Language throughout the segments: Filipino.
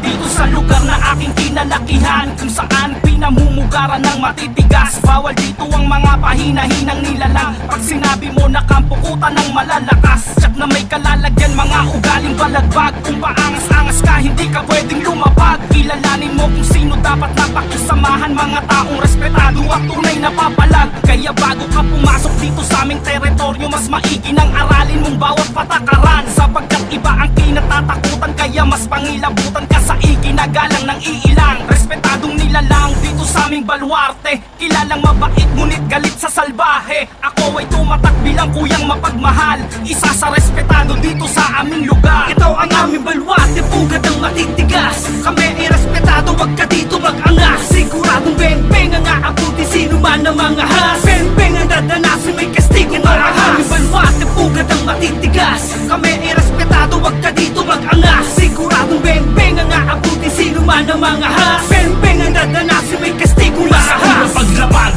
dito sa lugar na aking kinalakihan, kung saan pinamumugaran ng matitigas. Bawal dito ang mga pahina-hinang nilalang. Pag sinabi mo na kampukutan ng malalakas, tsak na may kalalagyan, mga ugaling balagbag. Kung paangas-angas ka, hindi ka pwedeng lumapag. Kilalanin mo kung sino dapat napakisamahan, mga taong respetado at tunay na papalag. Kaya bago ka pumasok dito sa aming teritoryo, mas maigi nang aralin mong bawat patakaran, sapagkat iba ang kinatatakutan. Kaya mas pangilabutan ka sa iginagalang ng iilang respetadong nilalang dito sa aming baluarte. Kilalang mabait ngunit galit sa salbahe. Ako ay tumatak bilang kuyang mapagmahal, isa sa respetado dito sa aming lugar. Ito ang aming baluarte, pugad ng matitigas. Kami ay respetado, wag ka dito mag-angas. Siguradong beng-beng ang aabuti sino man ang mga has. Beng-beng ang dadanasin, may kastigo marahas. Ang aming baluarte, pugad ng matitigas. Kami ay respetado, wag ka dito mag-angas. Siguradong beng-beng ang aabuti sino man ang mga has. Beng-beng ang dadanasin, may kastigo marahas. Paglapag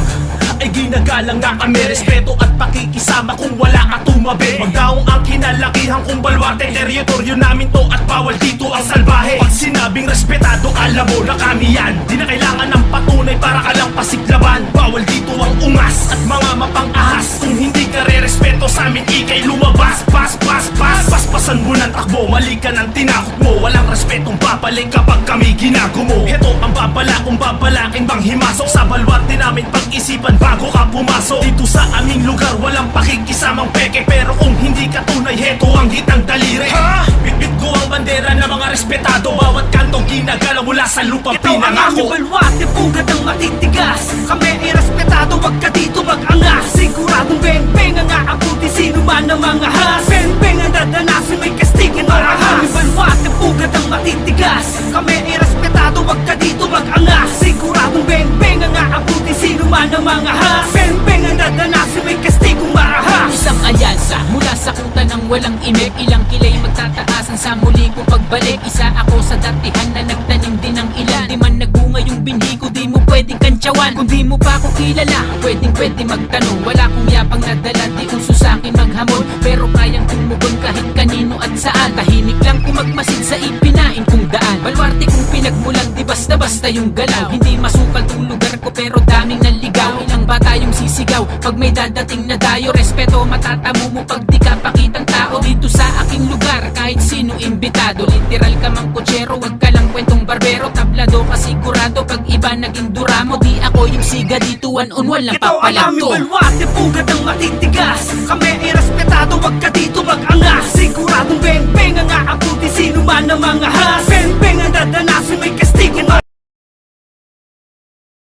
ay ginagalang na kami, respeto at pakikisama kung wala ka tumabi. Magdaong ang kinalakihan kong baluarte, teritoryo namin to at bawal dito ang salbahe. Pag sinabing respetado, alam mo na kami yan. Di na kailangan ng patunay para ka lang pasiglaban. Bawal dito ang ungas at mga mapang-ahas. Kung hindi ka re-respeto sa amin, ikay lumabas. Paspasan mo ng takbo, mali ka ng tinakot mo. Walang respetong babalik kapag kami ginagumo. Ito ang babala kung babalaking bang himasok sa baluarte namin, pag-isipan bago ka pumasok. Dito sa aming lugar walang pakikisamang peke, pero kung hindi ka tunay, heto ang hitang daliri. Bitbit ko ang bandera ng mga respetado, bawat kanto ginagalaw mula sa lupa pinangako. Ito ang aming baluarte, pugad ng matitigas. Kami ay respetado, wag ka dito mag-angas. Siguradong beng-beng ang aabuti sino man ang mga has. Beng-beng ang dadanasin, may kastigo marahas. Ang aming baluarte, pugad ng matitigas. Kami ay respetado, wag ka dito mag-angas. Siguradong beng-beng ang aabuti sino man ang mga has. Beng-beng ang dadanasin, may kastigo marahas. Isang alyansa mula sa kuta ng walang imik, ilang kilay magtataasan sa muli ko pagbalik. Isa ako sa datihan na nagtanim din ng ilan. Di man nagbunga yung binhi ko, di mo pwedeng kantsawan. Kung di mo pa ako kilala, pwede magtanong. Wala kong yapang nadala, di uso sa'kin maghamon, pero kayang tumugon kahit kanino at saan. Tahimik lang kung magmasid sa ipinain kong daan. Baluarte kung pinagmulan, di basta-basta yung galaw. Hindi masukal tong lugar ko, pero daming naligaw. Ilang bata yung sisigaw pag may dadating na dayo. Respeto matatamo mo pag di ka pakitang tao dito sa aking lugar, kahit sino imbitado. Literal ka mang kutsero, wag ka lang kwentong barbero. Tablado ka sigurado pag iba naging duramo. Di ako yung siga dito, one-on-one lang Ito ang aming papalagto. baluarte, pugad ng matitigas. Kami ay respetado, wag ka dito mag-angas. Siguradong beng-beng ang